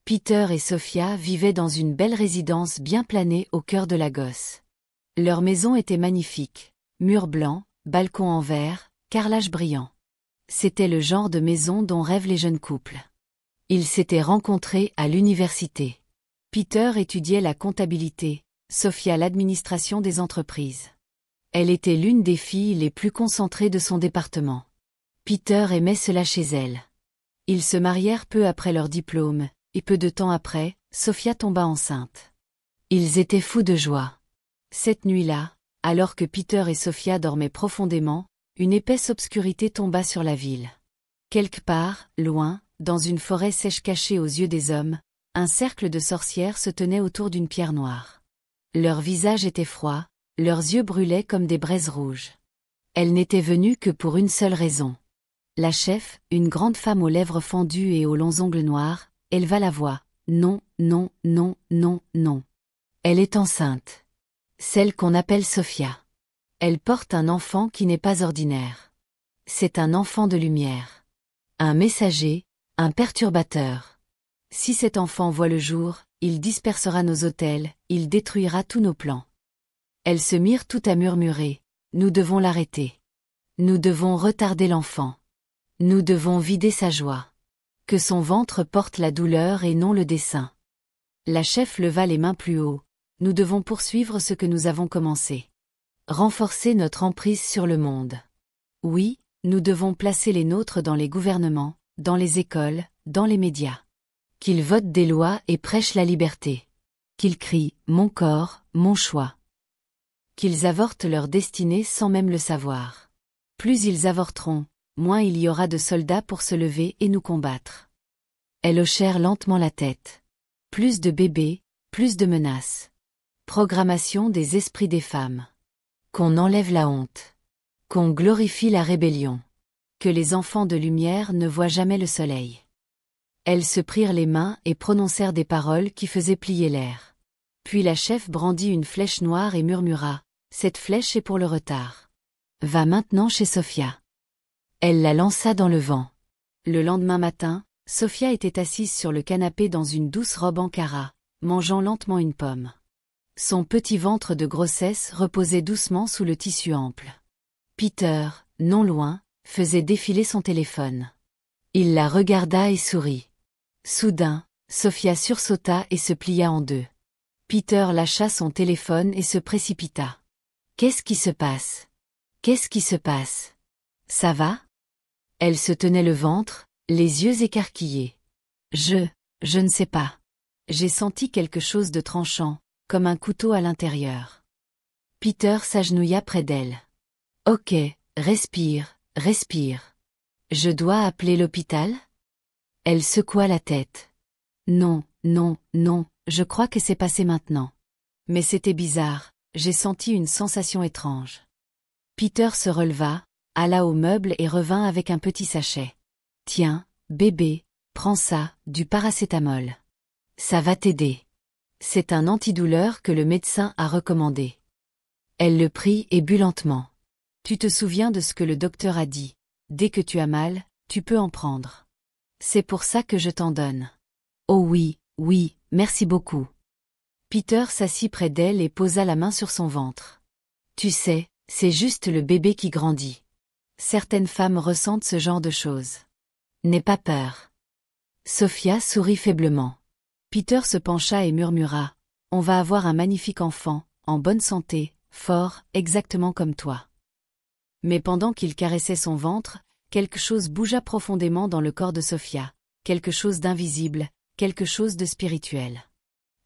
Peter et Sophia vivaient dans une belle résidence bien planée au cœur de Lagos. Leur maison était magnifique, murs blancs, balcons en verre, carrelage brillant. C'était le genre de maison dont rêvent les jeunes couples. Ils s'étaient rencontrés à l'université. Peter étudiait la comptabilité, Sophia l'administration des entreprises. Elle était l'une des filles les plus concentrées de son département. Peter aimait cela chez elle. Ils se marièrent peu après leur diplôme, et peu de temps après, Sophia tomba enceinte. Ils étaient fous de joie. Cette nuit-là, alors que Peter et Sophia dormaient profondément, une épaisse obscurité tomba sur la ville. Quelque part, loin, dans une forêt sèche cachée aux yeux des hommes, un cercle de sorcières se tenait autour d'une pierre noire. Leurs visages étaient froids, leurs yeux brûlaient comme des braises rouges. Elles n'étaient venues que pour une seule raison. La chef, une grande femme aux lèvres fendues et aux longs ongles noirs, éleva la voix. Non, non, non, non, non. Elle est enceinte. Celle qu'on appelle Sophia. Elle porte un enfant qui n'est pas ordinaire. C'est un enfant de lumière. Un messager, un perturbateur. Si cet enfant voit le jour, il dispersera nos autels, il détruira tous nos plans. Elles se mirent toutes à murmurer. Nous devons l'arrêter. Nous devons retarder l'enfant. Nous devons vider sa joie. Que son ventre porte la douleur et non le dessein. La chef leva les mains plus haut. Nous devons poursuivre ce que nous avons commencé. Renforcer notre emprise sur le monde. Oui, nous devons placer les nôtres dans les gouvernements, dans les écoles, dans les médias. Qu'ils votent des lois et prêchent la liberté. Qu'ils crient « Mon corps, mon choix ». Qu'ils avortent leur destinée sans même le savoir. Plus ils avorteront, moins il y aura de soldats pour se lever et nous combattre. Elles hochèrent lentement la tête. Plus de bébés, plus de menaces. Programmation des esprits des femmes. Qu'on enlève la honte. Qu'on glorifie la rébellion. Que les enfants de lumière ne voient jamais le soleil. Elles se prirent les mains et prononcèrent des paroles qui faisaient plier l'air. Puis la chef brandit une flèche noire et murmura « Cette flèche est pour le retard. Va maintenant chez Sophia. » Elle la lança dans le vent. Le lendemain matin, Sophia était assise sur le canapé dans une douce robe en cara, mangeant lentement une pomme. Son petit ventre de grossesse reposait doucement sous le tissu ample. Peter, non loin, faisait défiler son téléphone. Il la regarda et sourit. Soudain, Sophia sursauta et se plia en deux. Peter lâcha son téléphone et se précipita. « Qu'est-ce qui se passe? Qu'est-ce qui se passe? Ça va ?» Elle se tenait le ventre, les yeux écarquillés. Je ne sais pas. J'ai senti quelque chose de tranchant, comme un couteau à l'intérieur. » Peter s'agenouilla près d'elle. « Ok, respire, respire. Je dois appeler l'hôpital ?» Elle secoua la tête. « Non, non, non, je crois que c'est passé maintenant. » Mais c'était bizarre, j'ai senti une sensation étrange. Peter se releva, alla au meuble et revint avec un petit sachet. « Tiens, bébé, prends ça, du paracétamol. Ça va t'aider. C'est un antidouleur que le médecin a recommandé. » Elle le prit et but lentement. « Tu te souviens de ce que le docteur a dit. Dès que tu as mal, tu peux en prendre. C'est pour ça que je t'en donne. » « Oh oui, oui, merci beaucoup. » Peter s'assit près d'elle et posa la main sur son ventre. « Tu sais, c'est juste le bébé qui grandit. Certaines femmes ressentent ce genre de choses. N'aie pas peur. » Sophia sourit faiblement. Peter se pencha et murmura « On va avoir un magnifique enfant, en bonne santé, fort, exactement comme toi. » Mais pendant qu'il caressait son ventre, quelque chose bougea profondément dans le corps de Sophia, quelque chose d'invisible, quelque chose de spirituel.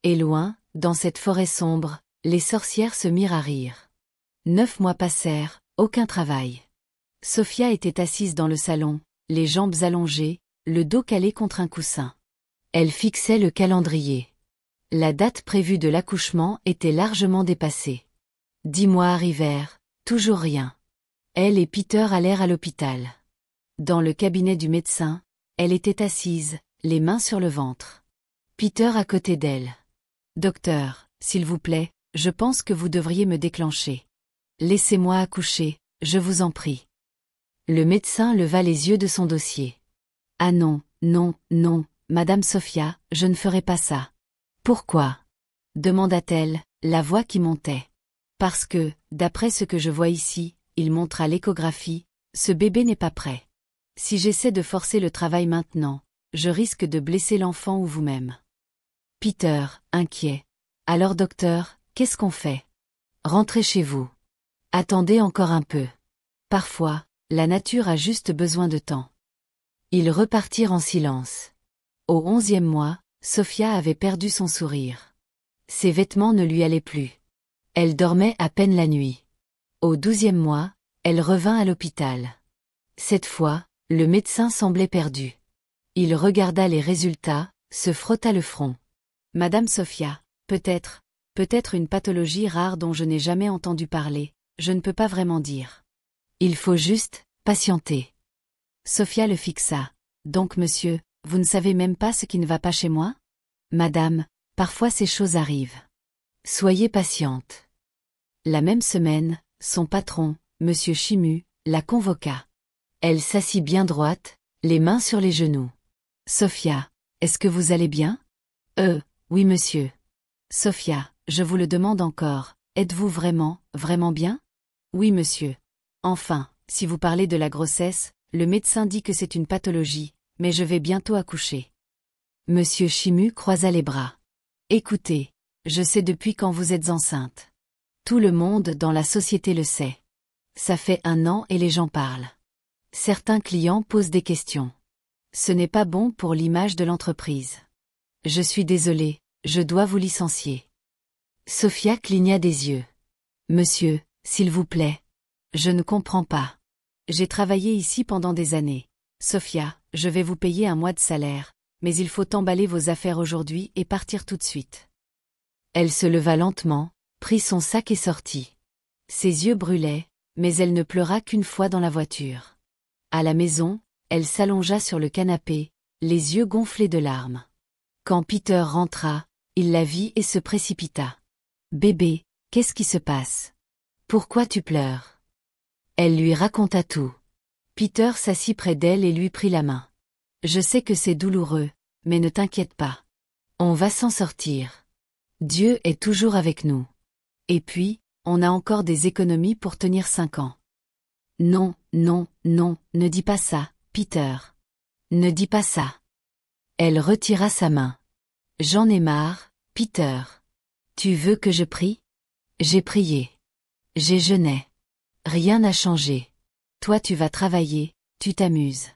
Et loin, dans cette forêt sombre, les sorcières se mirent à rire. 9 mois passèrent, aucun travail. Sophia était assise dans le salon, les jambes allongées, le dos calé contre un coussin. Elle fixait le calendrier. La date prévue de l'accouchement était largement dépassée. 10 mois arrivèrent, toujours rien. Elle et Peter allèrent à l'hôpital. Dans le cabinet du médecin, elle était assise, les mains sur le ventre. Peter à côté d'elle. « Docteur, s'il vous plaît, je pense que vous devriez me déclencher. Laissez-moi accoucher, je vous en prie. » Le médecin leva les yeux de son dossier. « Ah non, non, non, Madame Sophia, je ne ferai pas ça. Pourquoi? Demanda-t-elle, la voix qui montait. Parce que, d'après ce que je vois ici, il montra l'échographie, ce bébé n'est pas prêt. Si j'essaie de forcer le travail maintenant, je risque de blesser l'enfant ou vous-même. Peter, inquiet. Alors docteur, qu'est-ce qu'on fait? Rentrez chez vous. Attendez encore un peu. Parfois, la nature a juste besoin de temps. Ils repartirent en silence. Au 11e mois, Sophia avait perdu son sourire. Ses vêtements ne lui allaient plus. Elle dormait à peine la nuit. Au 12e mois, elle revint à l'hôpital. Cette fois, le médecin semblait perdu. Il regarda les résultats, se frotta le front. Madame Sophia, peut-être une pathologie rare dont je n'ai jamais entendu parler, je ne peux pas vraiment dire. Il faut juste patienter. Sophia le fixa. Donc monsieur, vous ne savez même pas ce qui ne va pas chez moi? Madame, parfois ces choses arrivent. Soyez patiente. La même semaine, son patron, monsieur Chimu, la convoqua. Elle s'assit bien droite, les mains sur les genoux. Sophia, est-ce que vous allez bien? Oui monsieur. Sophia, je vous le demande encore, êtes-vous vraiment bien? Oui monsieur. Enfin, si vous parlez de la grossesse, le médecin dit que c'est une pathologie, mais je vais bientôt accoucher. Monsieur Chimu croisa les bras. Écoutez, je sais depuis quand vous êtes enceinte. Tout le monde dans la société le sait. Ça fait 1 an et les gens parlent. Certains clients posent des questions. Ce n'est pas bon pour l'image de l'entreprise. Je suis désolée, je dois vous licencier. Sophia cligna des yeux. Monsieur, s'il vous plaît. Je ne comprends pas. J'ai travaillé ici pendant des années. Sophia, je vais vous payer 1 mois de salaire, mais il faut emballer vos affaires aujourd'hui et partir tout de suite. Elle se leva lentement, prit son sac et sortit. Ses yeux brûlaient, mais elle ne pleura qu'une fois dans la voiture. À la maison, elle s'allongea sur le canapé, les yeux gonflés de larmes. Quand Peter rentra, il la vit et se précipita. « Bébé, qu'est-ce qui se passe? Pourquoi tu pleures ?» Elle lui raconta tout. Peter s'assit près d'elle et lui prit la main. « Je sais que c'est douloureux, mais ne t'inquiète pas. On va s'en sortir. Dieu est toujours avec nous. Et puis, on a encore des économies pour tenir 5 ans. » Non, ne dis pas ça, Peter. Ne dis pas ça. Elle retira sa main. J'en ai marre, Peter. Tu veux que je prie? J'ai prié. J'ai jeûné. Rien n'a changé. Toi tu vas travailler, tu t'amuses.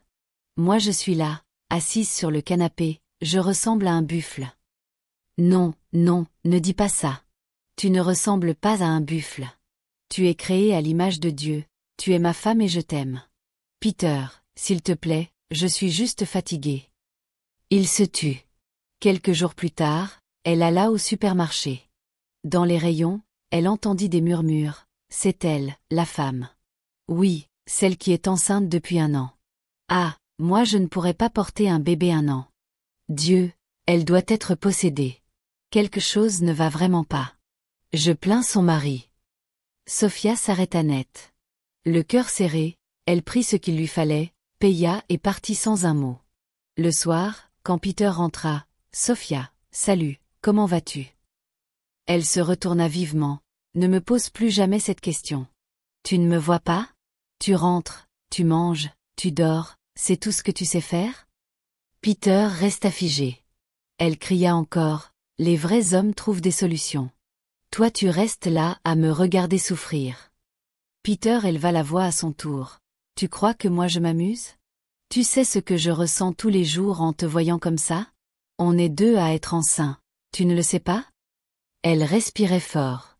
Moi je suis là, assise sur le canapé, je ressemble à un buffle. Non, ne dis pas ça. Tu ne ressembles pas à un buffle. Tu es créé à l'image de Dieu, tu es ma femme et je t'aime. Peter, s'il te plaît, je suis juste fatiguée. Il se tut. Quelques jours plus tard, elle alla au supermarché. Dans les rayons, elle entendit des murmures. C'est elle, la femme. Oui, celle qui est enceinte depuis 1 an. Ah, moi je ne pourrais pas porter un bébé 1 an. Dieu, elle doit être possédée. Quelque chose ne va vraiment pas. Je plains son mari. Sophia s'arrêta net. Le cœur serré, elle prit ce qu'il lui fallait, paya et partit sans un mot. Le soir, quand Peter rentra, « Sophia, salut, comment vas-tu ?» Elle se retourna vivement. « Ne me pose plus jamais cette question. Tu ne me vois pas? Tu rentres, tu manges, tu dors, c'est tout ce que tu sais faire ?» Peter resta figé. Elle cria encore, « Les vrais hommes trouvent des solutions. Toi tu restes là à me regarder souffrir. » Peter éleva la voix à son tour. « Tu crois que moi je m'amuse? Tu sais ce que je ressens tous les jours en te voyant comme ça? On est 2 à être enceints, tu ne le sais pas? » Elle respirait fort.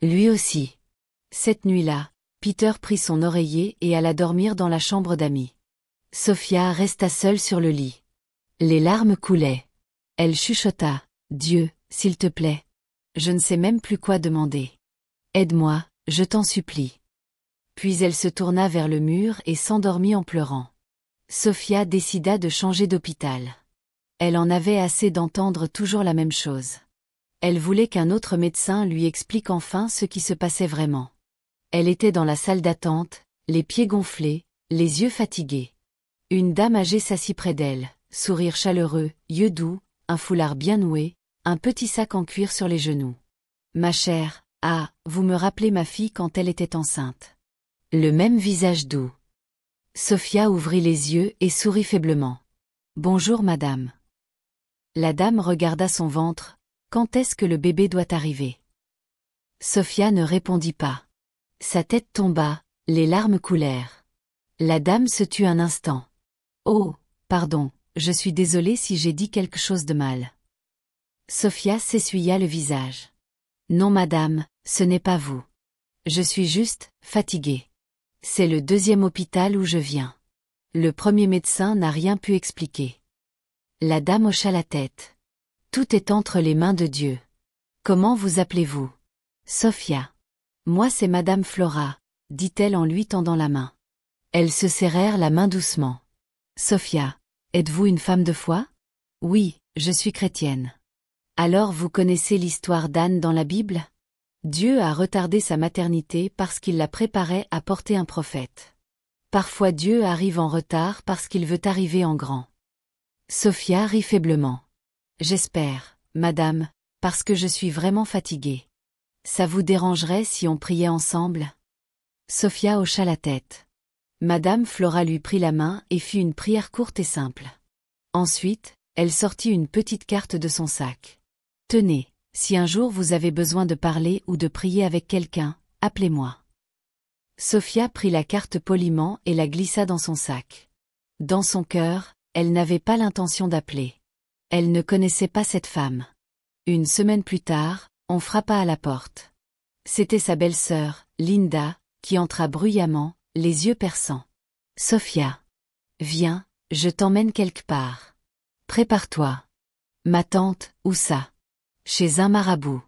Lui aussi. Cette nuit-là, Peter prit son oreiller et alla dormir dans la chambre d'amis. Sophia resta seule sur le lit. Les larmes coulaient. Elle chuchota, « Dieu, s'il te plaît. Je ne sais même plus quoi demander. Aide-moi, je t'en supplie. » Puis elle se tourna vers le mur et s'endormit en pleurant. Sophia décida de changer d'hôpital. Elle en avait assez d'entendre toujours la même chose. Elle voulait qu'un autre médecin lui explique enfin ce qui se passait vraiment. Elle était dans la salle d'attente, les pieds gonflés, les yeux fatigués. Une dame âgée s'assit près d'elle. sourire chaleureux, yeux doux, un foulard bien noué, un petit sac en cuir sur les genoux. Ma chère, ah, vous me rappelez ma fille quand elle était enceinte. Le même visage doux. Sophia ouvrit les yeux et sourit faiblement. Bonjour madame. La dame regarda son ventre. Quand est-ce que le bébé doit arriver? Sophia ne répondit pas. Sa tête tomba, les larmes coulèrent. La dame se tut un instant. Oh, pardon, je suis désolée si j'ai dit quelque chose de mal. Sophia s'essuya le visage. Non madame, ce n'est pas vous. Je suis juste fatiguée. C'est le deuxième hôpital où je viens. Le premier médecin n'a rien pu expliquer. La dame hocha la tête. Tout est entre les mains de Dieu. Comment vous appelez-vous? Sophia. Moi c'est madame Flora, dit-elle en lui tendant la main. Elles se serrèrent la main doucement. Sophia, êtes-vous une femme de foi? Oui, je suis chrétienne. Alors vous connaissez l'histoire d'Anne dans la Bible? Dieu a retardé sa maternité parce qu'il la préparait à porter un prophète. Parfois Dieu arrive en retard parce qu'il veut arriver en grand. Sophia rit faiblement. J'espère, madame, parce que je suis vraiment fatiguée. Ça vous dérangerait si on priait ensemble? Sophia hocha la tête. Madame Flora lui prit la main et fit une prière courte et simple. Ensuite, elle sortit une petite carte de son sac. Tenez, si un jour vous avez besoin de parler ou de prier avec quelqu'un, appelez-moi. Sophia prit la carte poliment et la glissa dans son sac. Dans son cœur, elle n'avait pas l'intention d'appeler. Elle ne connaissait pas cette femme. Une semaine plus tard, on frappa à la porte. C'était sa belle-sœur, Linda, qui entra bruyamment, les yeux perçants. Sophia. Viens, je t'emmène quelque part. Prépare-toi. Ma tante, où ça? Chez un marabout.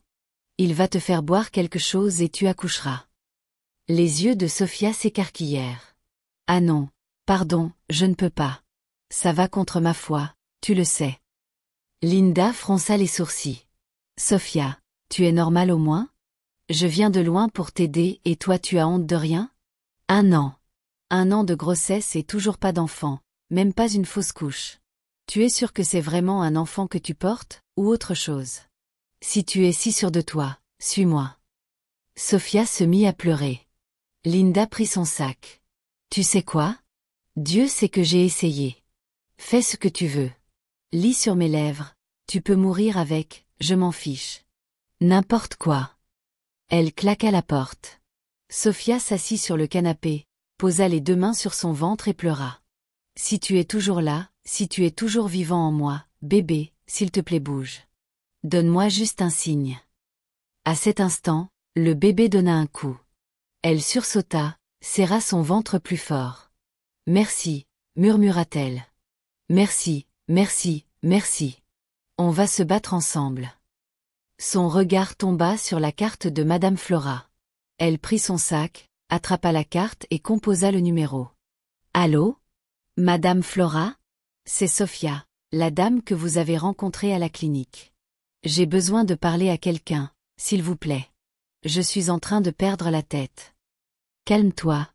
Il va te faire boire quelque chose et tu accoucheras. Les yeux de Sophia s'écarquillèrent. Ah non, pardon, je ne peux pas. Ça va contre ma foi, tu le sais. Linda fronça les sourcils. Sophia, tu es normale au moins? Je viens de loin pour t'aider et toi tu as honte de rien? 1 an. 1 an de grossesse et toujours pas d'enfant, même pas une fausse couche. Tu es sûr que c'est vraiment un enfant que tu portes, ou autre chose? Si tu es si sûre de toi, suis-moi. Sophia se mit à pleurer. Linda prit son sac. Tu sais quoi? Dieu sait que j'ai essayé. Fais ce que tu veux. Lis sur mes lèvres, tu peux mourir avec, je m'en fiche. N'importe quoi. Elle claqua la porte. Sophia s'assit sur le canapé, posa les 2 mains sur son ventre et pleura. Si tu es toujours là, si tu es toujours vivant en moi, bébé, s'il te plaît bouge. Donne-moi juste un signe. À cet instant, le bébé donna un coup. Elle sursauta, serra son ventre plus fort. Merci, murmura-t-elle. Merci, merci, merci. On va se battre ensemble. Son regard tomba sur la carte de madame Flora. Elle prit son sac, attrapa la carte et composa le numéro. Allô? Madame Flora? C'est Sophia, la dame que vous avez rencontrée à la clinique. J'ai besoin de parler à quelqu'un, s'il vous plaît. Je suis en train de perdre la tête. Calme-toi,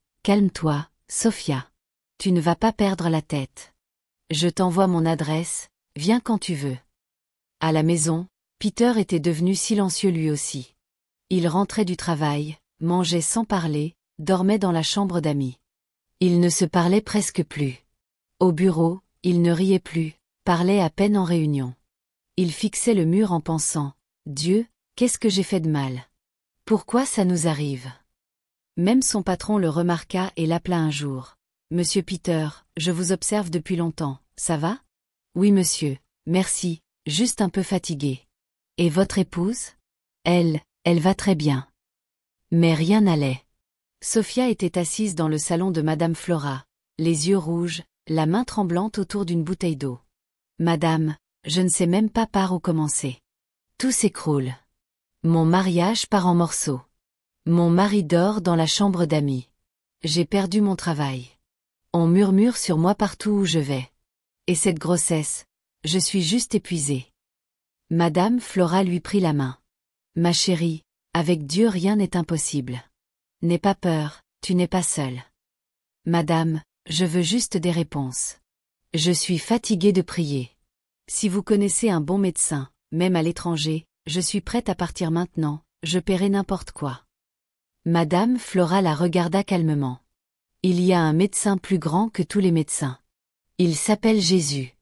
Sophia. Tu ne vas pas perdre la tête. Je t'envoie mon adresse, viens quand tu veux. À la maison, Peter était devenu silencieux lui aussi. Il rentrait du travail, mangeait sans parler, dormait dans la chambre d'amis. Il ne se parlait presque plus. Au bureau, il ne riait plus, parlait à peine en réunion. Il fixait le mur en pensant « Dieu, qu'est-ce que j'ai fait de mal? Pourquoi ça nous arrive ?» Même son patron le remarqua et l'appela un jour. « Monsieur Peter, je vous observe depuis longtemps, ça va? »« Oui monsieur, merci, juste un peu fatigué. »« Et votre épouse? »« Elle va très bien. » Mais rien n'allait. Sophia était assise dans le salon de madame Flora, les yeux rouges, la main tremblante autour d'une bouteille d'eau. « Madame, je ne sais même pas par où commencer. Tout s'écroule. Mon mariage part en morceaux. Mon mari dort dans la chambre d'amis. J'ai perdu mon travail. On murmure sur moi partout où je vais. Et cette grossesse, je suis juste épuisée. » Madame Flora lui prit la main. « Ma chérie, avec Dieu rien n'est impossible. N'aie pas peur, tu n'es pas seule. Madame, je veux juste des réponses. Je suis fatiguée de prier. Si vous connaissez un bon médecin, même à l'étranger, je suis prête à partir maintenant, je paierai n'importe quoi. Madame Flora la regarda calmement. Il y a un médecin plus grand que tous les médecins. Il s'appelle Jésus.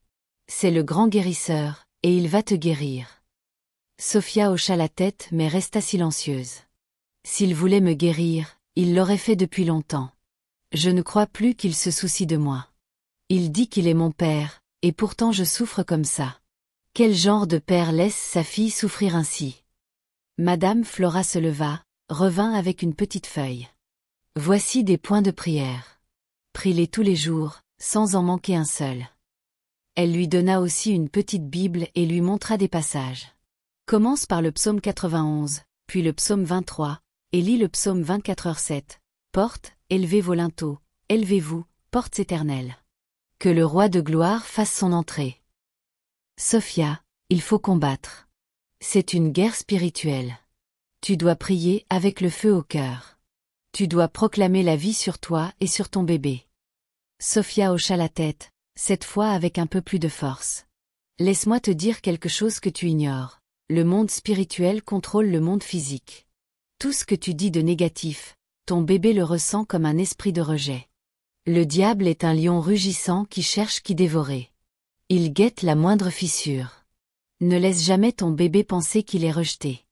C'est le grand guérisseur, et il va te guérir. Sophia hocha la tête mais resta silencieuse. S'il voulait me guérir, il l'aurait fait depuis longtemps. Je ne crois plus qu'il se soucie de moi. Il dit qu'il est mon père, et pourtant je souffre comme ça. Quel genre de père laisse sa fille souffrir ainsi? Madame Flora se leva, revint avec une petite feuille. Voici des points de prière. Prie-les tous les jours, sans en manquer un seul. Elle lui donna aussi une petite Bible et lui montra des passages. Commence par le psaume 91, puis le psaume 23, et lis le psaume 24h7. Portes, élevez vos linteaux, élevez-vous, portes éternelles. Que le roi de gloire fasse son entrée. Sophia, il faut combattre. C'est une guerre spirituelle. Tu dois prier avec le feu au cœur. Tu dois proclamer la vie sur toi et sur ton bébé. Sophia hocha la tête, cette fois avec un peu plus de force. Laisse-moi te dire quelque chose que tu ignores. Le monde spirituel contrôle le monde physique. Tout ce que tu dis de négatif, ton bébé le ressent comme un esprit de rejet. Le diable est un lion rugissant qui cherche qui dévorer. Il guette la moindre fissure. Ne laisse jamais ton bébé penser qu'il est rejeté.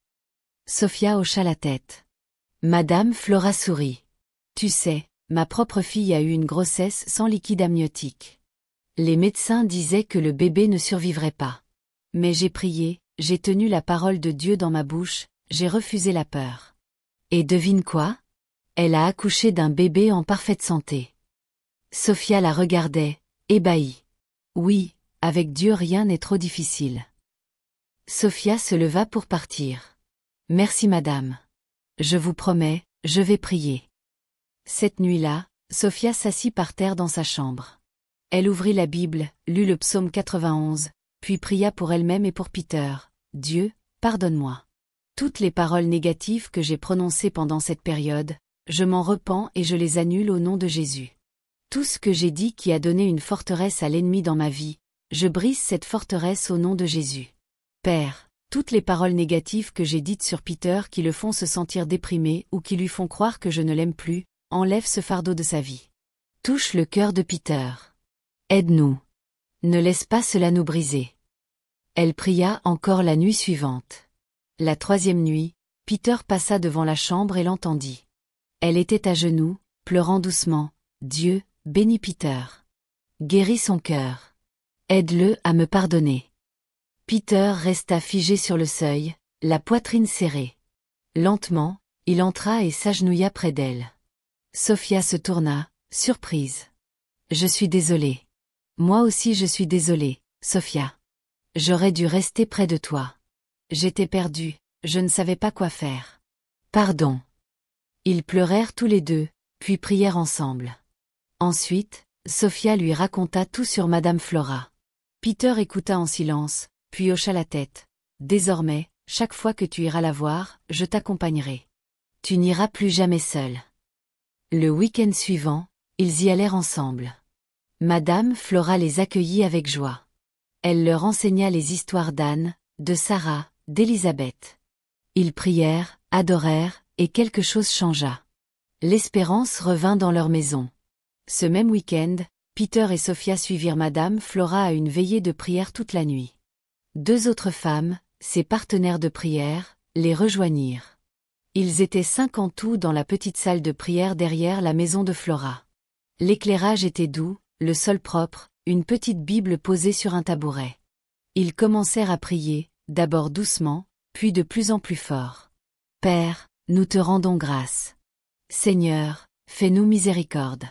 Sophia hocha la tête. Madame Flora sourit. Tu sais, ma propre fille a eu une grossesse sans liquide amniotique. Les médecins disaient que le bébé ne survivrait pas. Mais j'ai prié, j'ai tenu la parole de Dieu dans ma bouche, j'ai refusé la peur. Et devine quoi? Elle a accouché d'un bébé en parfaite santé. Sophia la regardait, ébahie. Oui, avec Dieu rien n'est trop difficile. Sophia se leva pour partir. Merci madame. Je vous promets, je vais prier. Cette nuit-là, Sophia s'assit par terre dans sa chambre. Elle ouvrit la Bible, lut le psaume 91, puis pria pour elle-même et pour Peter. Dieu, pardonne-moi. Toutes les paroles négatives que j'ai prononcées pendant cette période, je m'en repens et je les annule au nom de Jésus. Tout ce que j'ai dit qui a donné une forteresse à l'ennemi dans ma vie, je brise cette forteresse au nom de Jésus. Père, toutes les paroles négatives que j'ai dites sur Peter qui le font se sentir déprimé ou qui lui font croire que je ne l'aime plus, enlève ce fardeau de sa vie. Touche le cœur de Peter. Aide-nous. Ne laisse pas cela nous briser. Elle pria encore la nuit suivante. La troisième nuit, Peter passa devant la chambre et l'entendit. Elle était à genoux, pleurant doucement. Dieu, bénis Peter. Guéris son cœur. Aide-le à me pardonner. Peter resta figé sur le seuil, la poitrine serrée. Lentement, il entra et s'agenouilla près d'elle. Sophia se tourna, surprise. Je suis désolée. Moi aussi je suis désolée, Sophia. J'aurais dû rester près de toi. J'étais perdue, je ne savais pas quoi faire. Pardon. Ils pleurèrent tous les deux, puis prièrent ensemble. Ensuite, Sophia lui raconta tout sur Madame Flora. Peter écouta en silence, puis hocha la tête. Désormais, chaque fois que tu iras la voir, je t'accompagnerai. Tu n'iras plus jamais seul. Le week-end suivant, ils y allèrent ensemble. Madame Flora les accueillit avec joie. Elle leur enseigna les histoires d'Anne, de Sarah, d'Élisabeth. Ils prièrent, adorèrent, et quelque chose changea. L'espérance revint dans leur maison. Ce même week-end, Peter et Sophia suivirent Madame Flora à une veillée de prière toute la nuit. 2 autres femmes, ses partenaires de prière, les rejoignirent. Ils étaient 5 en tout dans la petite salle de prière derrière la maison de Flora. L'éclairage était doux, le sol propre, une petite Bible posée sur un tabouret. Ils commencèrent à prier, d'abord doucement, puis de plus en plus fort. Père, nous te rendons grâce. Seigneur, fais-nous miséricorde.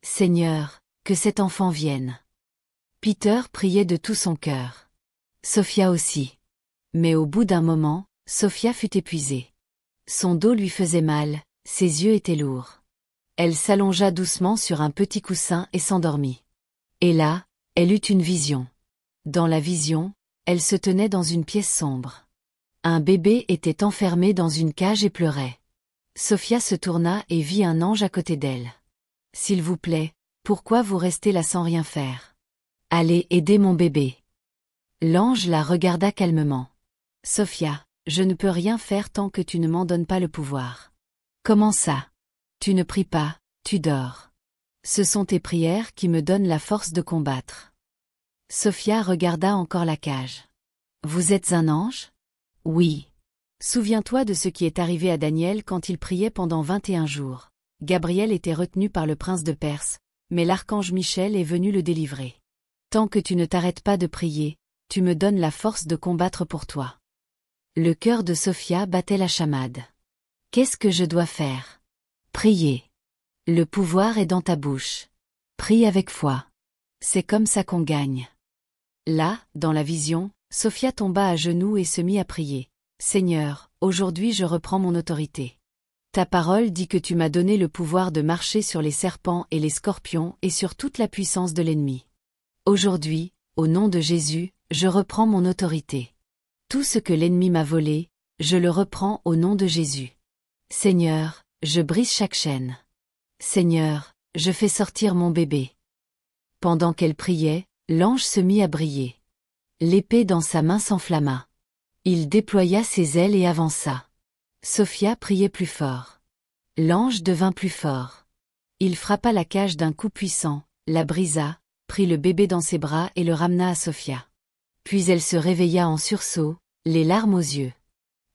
Seigneur, que cet enfant vienne. Peter priait de tout son cœur. Sophia aussi. Mais au bout d'un moment, Sophia fut épuisée. Son dos lui faisait mal, ses yeux étaient lourds. Elle s'allongea doucement sur un petit coussin et s'endormit. Et là, elle eut une vision. Dans la vision, elle se tenait dans une pièce sombre. Un bébé était enfermé dans une cage et pleurait. Sophia se tourna et vit un ange à côté d'elle. « S'il vous plaît, pourquoi vous restez là sans rien faire? Allez aider mon bébé. L'ange la regarda calmement. Sophia, je ne peux rien faire tant que tu ne m'en donnes pas le pouvoir. Comment ça? Tu ne pries pas, tu dors. Ce sont tes prières qui me donnent la force de combattre. Sophia regarda encore la cage. Vous êtes un ange? Oui. Souviens-toi de ce qui est arrivé à Daniel quand il priait pendant 21 jours. Gabriel était retenu par le prince de Perse, mais l'archange Michel est venu le délivrer. Tant que tu ne t'arrêtes pas de prier, tu me donnes la force de combattre pour toi. Le cœur de Sophia battait la chamade. Qu'est-ce que je dois faire? Prier. Le pouvoir est dans ta bouche. Prie avec foi. C'est comme ça qu'on gagne. Là, dans la vision, Sophia tomba à genoux et se mit à prier. Seigneur, aujourd'hui je reprends mon autorité. Ta parole dit que tu m'as donné le pouvoir de marcher sur les serpents et les scorpions et sur toute la puissance de l'ennemi. Aujourd'hui, au nom de Jésus, je reprends mon autorité. Tout ce que l'ennemi m'a volé, je le reprends au nom de Jésus. Seigneur, je brise chaque chaîne. Seigneur, je fais sortir mon bébé. Pendant qu'elle priait, l'ange se mit à briller. L'épée dans sa main s'enflamma. Il déploya ses ailes et avança. Sophia priait plus fort. L'ange devint plus fort. Il frappa la cage d'un coup puissant, la brisa, prit le bébé dans ses bras et le ramena à Sophia. Puis elle se réveilla en sursaut, les larmes aux yeux.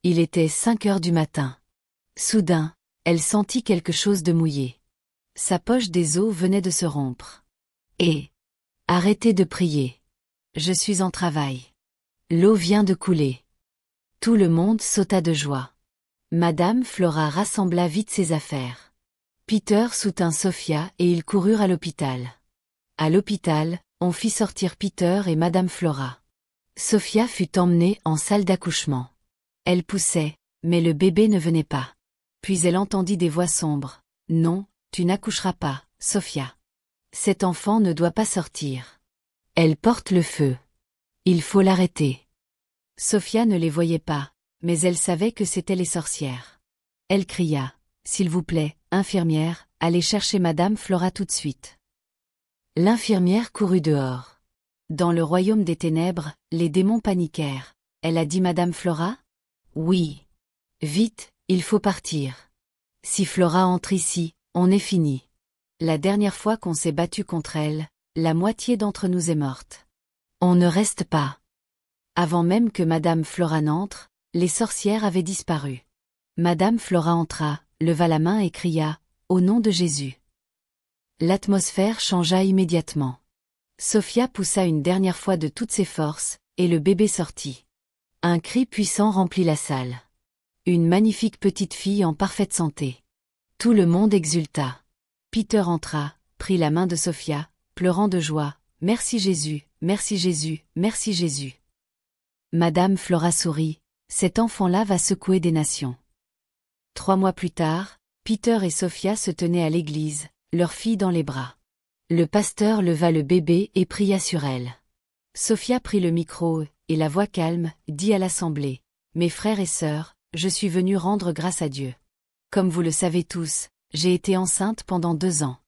Il était 5 heures du matin. Soudain, elle sentit quelque chose de mouillé. Sa poche des os venait de se rompre. Et arrêtez de prier. Je suis en travail. L'eau vient de couler. Tout le monde sauta de joie. Madame Flora rassembla vite ses affaires. Peter soutint Sophia et ils coururent à l'hôpital. À l'hôpital, on fit sortir Peter et Madame Flora. Sophia fut emmenée en salle d'accouchement. Elle poussait, mais le bébé ne venait pas. Puis elle entendit des voix sombres. Non, tu n'accoucheras pas, Sophia. Cet enfant ne doit pas sortir. Elle porte le feu. Il faut l'arrêter. Sophia ne les voyait pas, mais elle savait que c'étaient les sorcières. Elle cria, « S'il vous plaît, infirmière, allez chercher Madame Flora tout de suite. » L'infirmière courut dehors. Dans le royaume des ténèbres, les démons paniquèrent. Elle a dit Madame Flora? Oui. Vite, il faut partir. Si Flora entre ici, on est fini. La dernière fois qu'on s'est battu contre elle, la moitié d'entre nous est morte. On ne reste pas. Avant même que Madame Flora n'entre, les sorcières avaient disparu. Madame Flora entra, leva la main et cria, « Au nom de Jésus !» L'atmosphère changea immédiatement. Sophia poussa une dernière fois de toutes ses forces, et le bébé sortit. Un cri puissant remplit la salle. Une magnifique petite fille en parfaite santé. Tout le monde exulta. Peter entra, prit la main de Sophia, pleurant de joie, « Merci Jésus, merci Jésus, merci Jésus !» Madame Flora sourit, « Cet enfant-là va secouer des nations. » 3 mois plus tard, Peter et Sophia se tenaient à l'église, leur fille dans les bras. Le pasteur leva le bébé et pria sur elle. Sophia prit le micro, et la voix calme, dit à l'assemblée, « Mes frères et sœurs, je suis venue rendre grâce à Dieu. Comme vous le savez tous, j'ai été enceinte pendant 2 ans.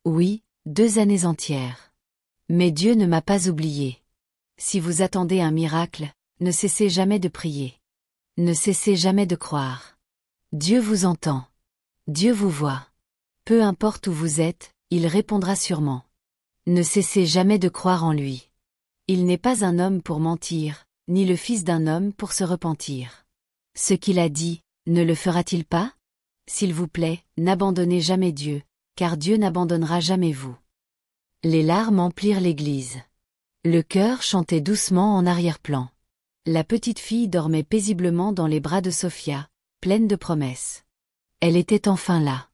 Oui, 2 années entières. Mais Dieu ne m'a pas oubliée. Si vous attendez un miracle, ne cessez jamais de prier. Ne cessez jamais de croire. Dieu vous entend. Dieu vous voit. Peu importe où vous êtes, il répondra sûrement. Ne cessez jamais de croire en lui. Il n'est pas un homme pour mentir, ni le fils d'un homme pour se repentir. Ce qu'il a dit, ne le fera-t-il pas? S'il vous plaît, n'abandonnez jamais Dieu, car Dieu n'abandonnera jamais vous. » Les larmes emplirent l'église. Le chœur chantait doucement en arrière-plan. La petite fille dormait paisiblement dans les bras de Sophia, pleine de promesses. Elle était enfin là.